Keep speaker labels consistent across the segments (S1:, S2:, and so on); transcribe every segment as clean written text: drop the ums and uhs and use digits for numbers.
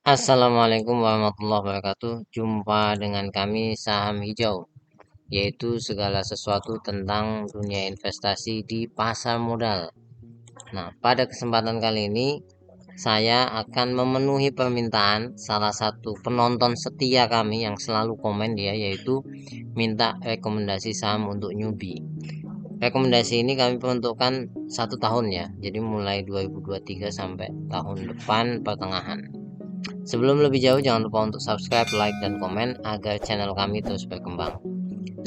S1: Assalamualaikum warahmatullahi wabarakatuh. Jumpa dengan kami Saham Hijau, yaitu segala sesuatu tentang dunia investasi di pasar modal. Nah, pada kesempatan kali ini saya akan memenuhi permintaan salah satu penonton setia kami yang selalu komen dia, yaitu minta rekomendasi saham untuk newbie. Rekomendasi ini kami peruntukkan 1 tahun ya, jadi mulai 2023 sampai tahun depan pertengahan. Sebelum lebih jauh, jangan lupa untuk subscribe, like, dan komen agar channel kami terus berkembang.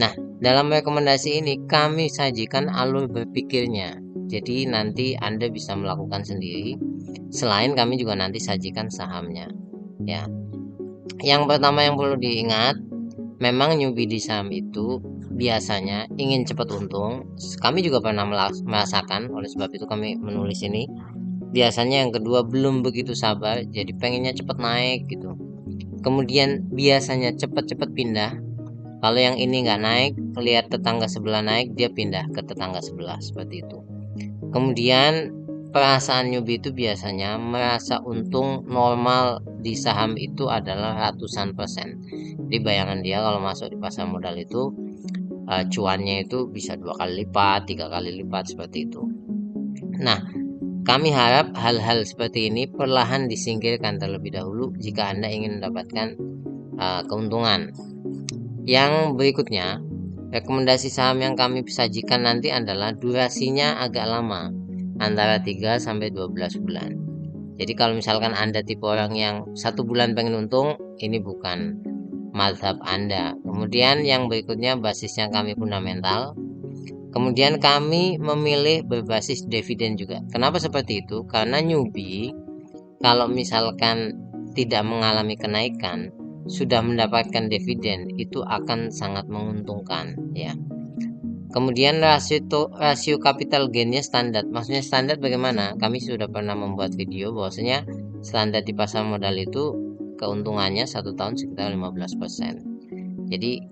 S1: Nah, dalam rekomendasi ini kami sajikan alur berpikirnya. Jadi nanti Anda bisa melakukan sendiri. Selain kami juga nanti sajikan sahamnya. Ya. Yang pertama yang perlu diingat, memang newbie di saham itu biasanya ingin cepat untung. Kami juga pernah merasakan, oleh sebab itu kami menulis ini. Biasanya yang kedua belum begitu sabar, jadi pengennya cepat naik gitu. Kemudian biasanya cepat-cepat pindah. Kalau yang ini nggak naik, lihat tetangga sebelah naik, dia pindah ke tetangga sebelah, seperti itu. Kemudian perasaan newbie itu biasanya merasa untung normal di saham itu adalah ratusan persen. Jadi bayangan dia kalau masuk di pasar modal itu cuannya itu bisa 2 kali lipat, 3 kali lipat, seperti itu. Nah, kami harap hal-hal seperti ini perlahan disingkirkan terlebih dahulu jika Anda ingin mendapatkan keuntungan. Yang berikutnya, rekomendasi saham yang kami sajikan nanti adalah durasinya agak lama, antara 3 sampai 12 bulan. Jadi kalau misalkan Anda tipe orang yang 1 bulan pengen untung, ini bukan mazhab Anda. Kemudian yang berikutnya, basisnya kami fundamental. Kemudian kami memilih berbasis dividen juga. Kenapa seperti itu? Karena newbie kalau misalkan tidak mengalami kenaikan, sudah mendapatkan dividen, itu akan sangat menguntungkan ya. Kemudian rasio capital gainnya standar. Maksudnya standar bagaimana? Kami sudah pernah membuat video bahwasanya standar di pasar modal itu keuntungannya 1 tahun sekitar 15%. Jadi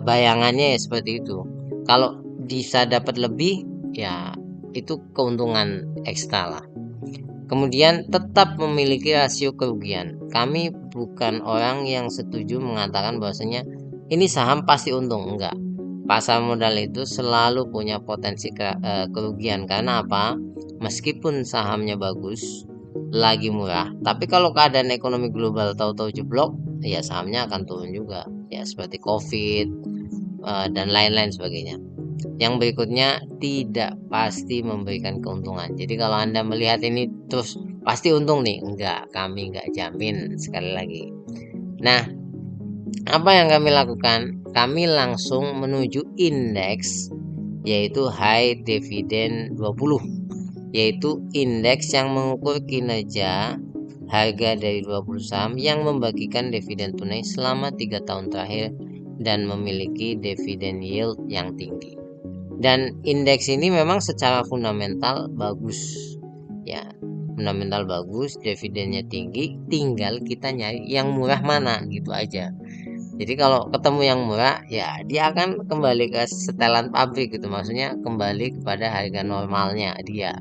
S1: bayangannya ya seperti itu. Kalau bisa dapat lebih, ya itu keuntungan ekstra lah. Kemudian tetap memiliki rasio kerugian. Kami bukan orang yang setuju mengatakan bahwasanya ini saham pasti untung, enggak. Pasar modal itu selalu punya potensi kerugian. Karena apa? Meskipun sahamnya bagus, lagi murah, tapi kalau keadaan ekonomi global tahu-tahu jeblok, ya sahamnya akan turun juga. Ya seperti COVID dan lain-lain sebagainya. Yang berikutnya, tidak pasti memberikan keuntungan. Jadi kalau Anda melihat ini terus pasti untung nih, enggak, kami enggak jamin, sekali lagi. Nah, apa yang kami lakukan? Kami langsung menuju indeks, yaitu High Dividend 20, yaitu indeks yang mengukur kinerja harga dari 20 saham yang membagikan dividen tunai selama 3 tahun terakhir dan memiliki dividen yield yang tinggi. Dan indeks ini memang secara fundamental bagus ya, fundamental bagus, dividennya tinggi, tinggal kita nyari yang murah mana gitu aja. Jadi kalau ketemu yang murah, ya dia akan kembali ke setelan pabrik gitu, maksudnya kembali kepada harga normalnya dia.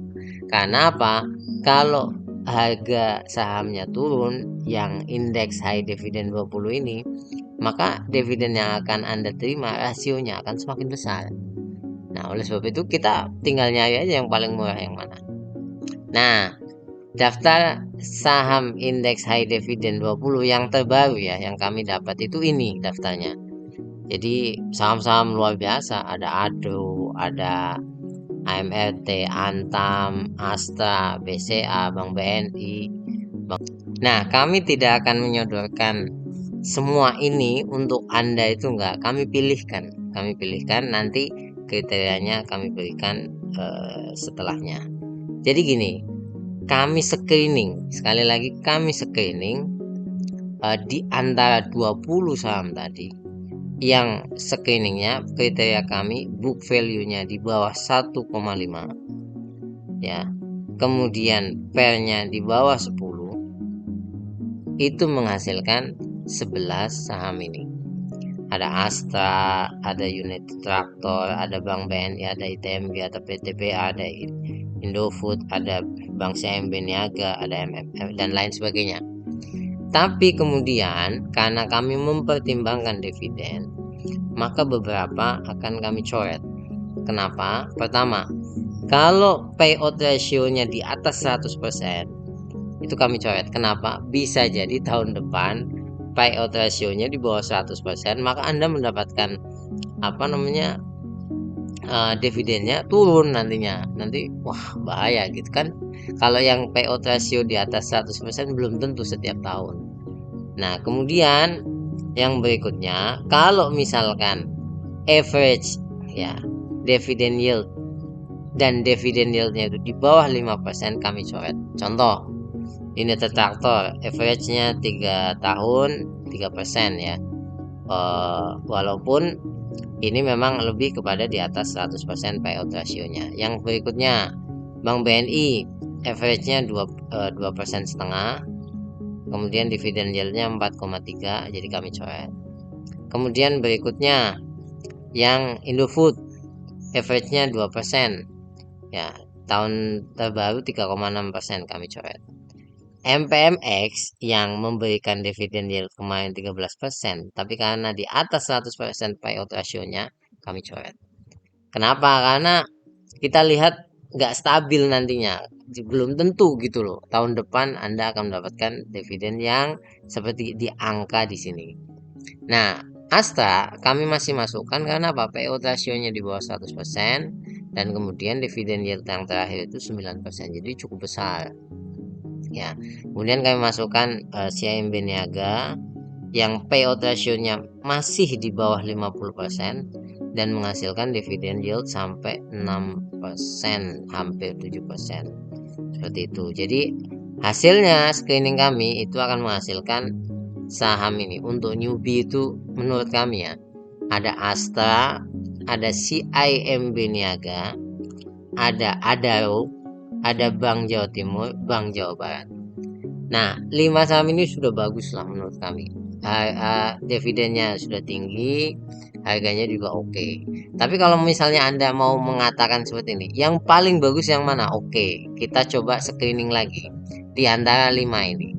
S1: Karena apa? Kalau harga sahamnya turun yang indeks high dividend 20 ini, maka dividen yang akan Anda terima rasionya akan semakin besar. Nah, oleh sebab itu kita tinggal nyari aja yang paling murah yang mana. Nah, daftar saham indeks high dividend 20 yang terbaru ya, yang kami dapat itu ini daftarnya. Jadi saham-saham luar biasa, ada ADO, ada AMRT, Antam, Astra, BCA, Bank BNI. Nah, kami tidak akan menyodorkan semua ini untuk Anda, itu enggak. Kami pilihkan nanti kriterianya kami berikan setelahnya. Jadi gini, kami screening, sekali lagi kami screening di antara 20 saham tadi, yang screeningnya kriteria kami book value-nya di bawah 1,5 ya, kemudian PER-nya di bawah 10, itu menghasilkan 11 saham ini. Ada Astra, ada United Tractor, ada Bank BNI, ada ITMB, ada PTB, ada Indofood, ada Bank CMB Niaga, ada MMM dan lain sebagainya. Tapi kemudian karena kami mempertimbangkan dividen, maka beberapa akan kami coret. Kenapa? Pertama, kalau payout ratio-nya di atas 100%, itu kami coret. Kenapa? Bisa jadi tahun depan payout ratio-nya di bawah 100%, maka Anda mendapatkan dividennya turun nantinya. Nanti wah bahaya gitu kan. Kalau yang payout ratio di atas 100% belum tentu setiap tahun. Nah, kemudian yang berikutnya, kalau misalkan average ya dividen yield dan dividen yieldnya itu di bawah 5%, kami coret. Contoh, ini traktor average-nya 3 tahun 3% ya. Walaupun ini memang lebih kepada di atas 100% payout ratio-nya. Yang berikutnya, Bank BNI average-nya 2,5%. Kemudian dividen yield-nya 4,3, jadi kami coret. Kemudian berikutnya yang Indofood average-nya 2%. Ya, tahun terbaru 3,6%, kami coret. MPMX yang memberikan dividen yield kemarin 13%, tapi karena di atas 100% payout ratio-nya, kami coret. Kenapa? Karena kita lihat nggak stabil nantinya, belum tentu gitu loh. Tahun depan Anda akan mendapatkan dividen yang seperti di angka di sini. Nah, Astra kami masih masukkan karena apa? Payout ratio-nya di bawah 100%, dan kemudian dividen yield yang terakhir itu 9%, jadi cukup besar. Ya, kemudian kami masukkan CIMB Niaga yang payout ratio-nya masih di bawah 50% dan menghasilkan dividen yield sampai 6%, hampir 7%. Seperti itu. Jadi hasilnya screening kami itu akan menghasilkan saham ini untuk newbie itu menurut kami ya. Ada Astra, ada CIMB Niaga, ada Adaro, ada Bank Jawa Timur, Bank Jawa Barat. Nah, 5 saham ini sudah bagus lah menurut kami. Dividennya sudah tinggi, harganya juga oke. Tapi kalau misalnya Anda mau mengatakan seperti ini, yang paling bagus yang mana? Oke, kita coba screening lagi di antara 5 ini.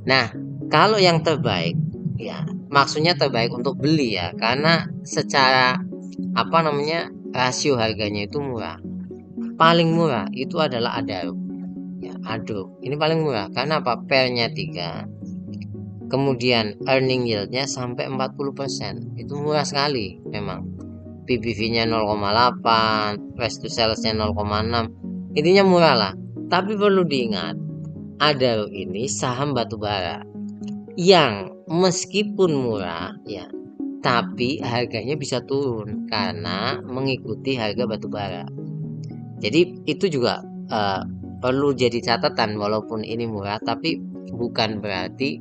S1: Nah, kalau yang terbaik, ya maksudnya terbaik untuk beli ya, karena secara rasio harganya itu murah. Paling murah itu adalah Adaro. Ya, Adaro ini paling murah karena apa? Pairnya 3. Kemudian earning yieldnya sampai 40%. Itu murah sekali memang. PBV-nya 0,8, price to sales-nya 0,6. Intinya murah lah. Tapi perlu diingat, Adaro ini saham batubara yang meskipun murah ya, tapi harganya bisa turun karena mengikuti harga batubara. Jadi itu juga perlu jadi catatan, walaupun ini murah tapi bukan berarti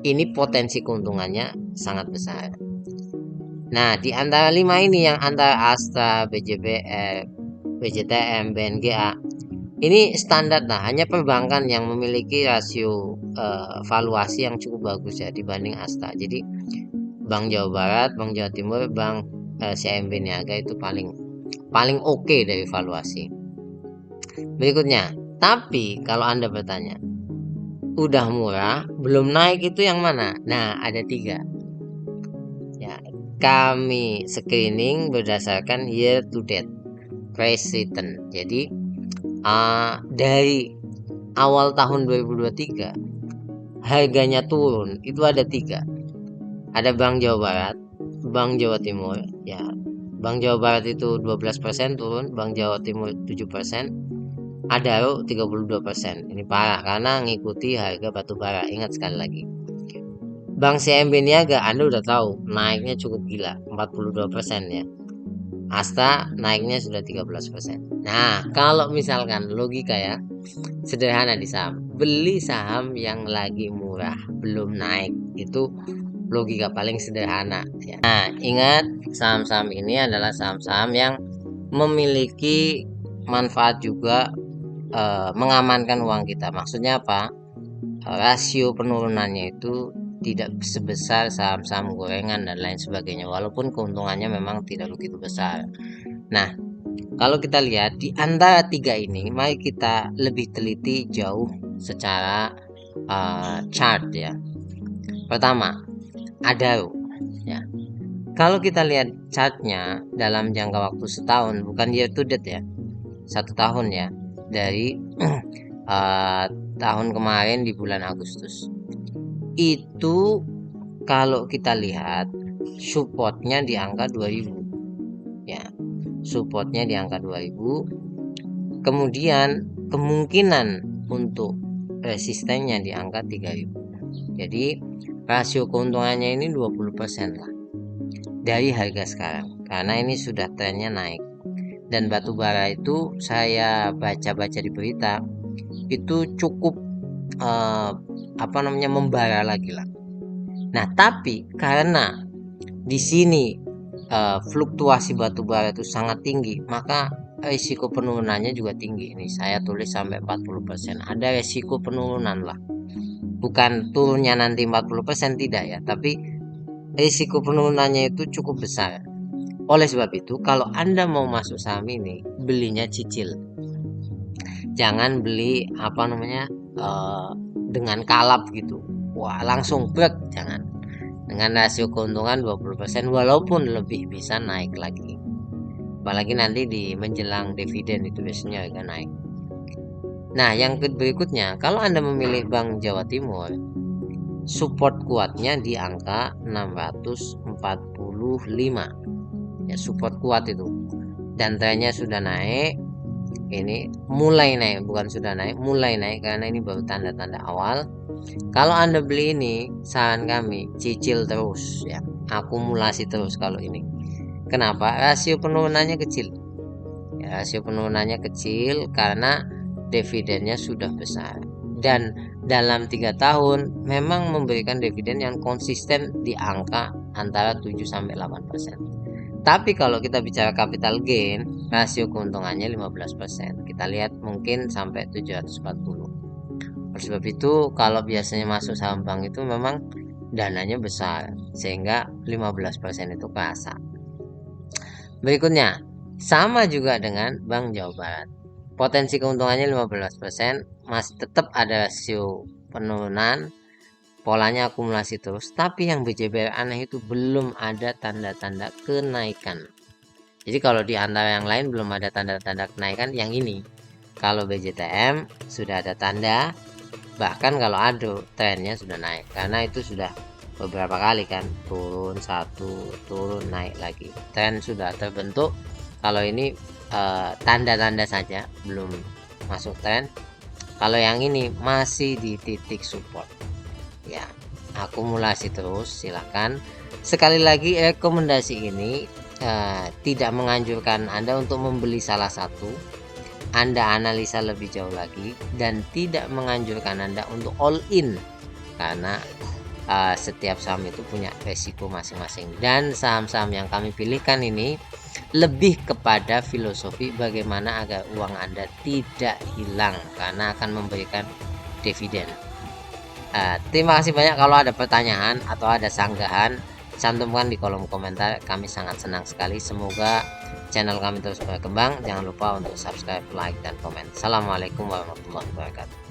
S1: ini potensi keuntungannya sangat besar. Nah, di antara 5 ini yang antara Astra, BJBF, BJTM, BNGA, ini standar lah, hanya perbankan yang memiliki rasio valuasi yang cukup bagus ya dibanding Astra. Jadi Bank Jawa Barat, Bank Jawa Timur, Bank CIMB Niaga itu paling oke dari valuasi. Berikutnya, tapi kalau Anda bertanya, udah murah, belum naik itu yang mana? Nah, ada 3. Ya, kami screening berdasarkan year to date price return. Jadi dari awal tahun 2023 harganya turun itu ada 3. Ada Bank Jawa Barat, Bank Jawa Timur. Ya, Bank Jawa Barat itu 12% turun, Bank Jawa Timur 7%, Adaro 32%. Ini parah karena ngikuti harga batubara. Ingat sekali lagi. Bank CIMB Niaga Anda udah tahu naiknya cukup gila, 42% ya. Asta naiknya sudah 13%. Nah, kalau misalkan logika ya, sederhana di saham. Beli saham yang lagi murah, belum naik. Itu logika paling sederhana ya. Nah, ingat saham-saham ini adalah saham-saham yang memiliki manfaat juga, mengamankan uang kita. Maksudnya apa? Rasio penurunannya itu tidak sebesar saham-saham gorengan dan lain sebagainya, walaupun keuntungannya memang tidak begitu besar. Nah, kalau kita lihat di antara 3 ini, mari kita lebih teliti jauh secara chart ya. Pertama, Adaro ya. Kalau kita lihat chartnya dalam jangka waktu setahun, bukan year to date ya, 1 tahun ya, dari tahun kemarin di bulan Agustus itu, kalau kita lihat supportnya di angka 2000 ya, supportnya di angka 2000, kemudian kemungkinan untuk resistennya di angka 3000. Jadi rasio keuntungannya ini 20% lah dari harga sekarang, karena ini sudah trennya naik. Dan batu bara itu saya baca-baca di berita itu cukup membara lagi lah. Nah, tapi karena di sini fluktuasi batu bara itu sangat tinggi, maka risiko penurunannya juga tinggi. Ini saya tulis sampai 40%. Ada risiko penurunan lah. Bukan turunnya nanti 40% tidak ya, tapi risiko penurunannya itu cukup besar. Oleh sebab itu, kalau Anda mau masuk saham ini, belinya cicil. Jangan beli dengan kalap gitu. Wah, langsung brek, jangan. Dengan rasio keuntungan 20%, walaupun lebih bisa naik lagi. Apalagi nanti di menjelang dividen itu biasanya agak naik. Nah, yang berikutnya, kalau Anda memilih Bank Jawa Timur, support kuatnya di angka 645 ya, support kuat itu, dan trennya sudah naik. Ini mulai naik, bukan sudah naik, mulai naik, karena ini baru tanda-tanda awal. Kalau Anda beli ini, saran kami cicil terus ya, akumulasi terus kalau ini. Kenapa? Rasio penurunannya kecil ya, rasio penurunannya kecil karena dividennya sudah besar, dan dalam 3 tahun memang memberikan dividen yang konsisten di angka antara 7-8%. Tapi kalau kita bicara capital gain, rasio keuntungannya 15%. Kita lihat mungkin sampai 740. Oleh sebab itu, kalau biasanya masuk saham bank itu memang dananya besar, sehingga 15% itu kerasa. Berikutnya, sama juga dengan Bank Jawa Barat. Potensi keuntungannya 15%, masih tetap ada rasio penurunan, polanya akumulasi terus, tapi yang BJBR aneh itu belum ada tanda-tanda kenaikan. Jadi kalau di antara yang lain belum ada tanda-tanda kenaikan, yang ini kalau BJTM sudah ada tanda, bahkan kalau ada trennya sudah naik, karena itu sudah beberapa kali kan turun satu, turun naik lagi, tren sudah terbentuk. Kalau ini tanda-tanda saja, belum masuk tren. Kalau yang ini masih di titik support ya, akumulasi terus, silakan. Sekali lagi, rekomendasi ini tidak menganjurkan Anda untuk membeli salah satu. Anda analisa lebih jauh lagi, dan tidak menganjurkan Anda untuk all in, karena setiap saham itu punya resiko masing-masing. Dan saham-saham yang kami pilihkan ini lebih kepada filosofi bagaimana agar uang Anda tidak hilang, karena akan memberikan dividen. Terima kasih banyak. Kalau ada pertanyaan atau ada sanggahan, cantumkan di kolom komentar. Kami sangat senang sekali. Semoga channel kami terus berkembang. Jangan lupa untuk subscribe, like, dan komen. Assalamualaikum warahmatullahi wabarakatuh.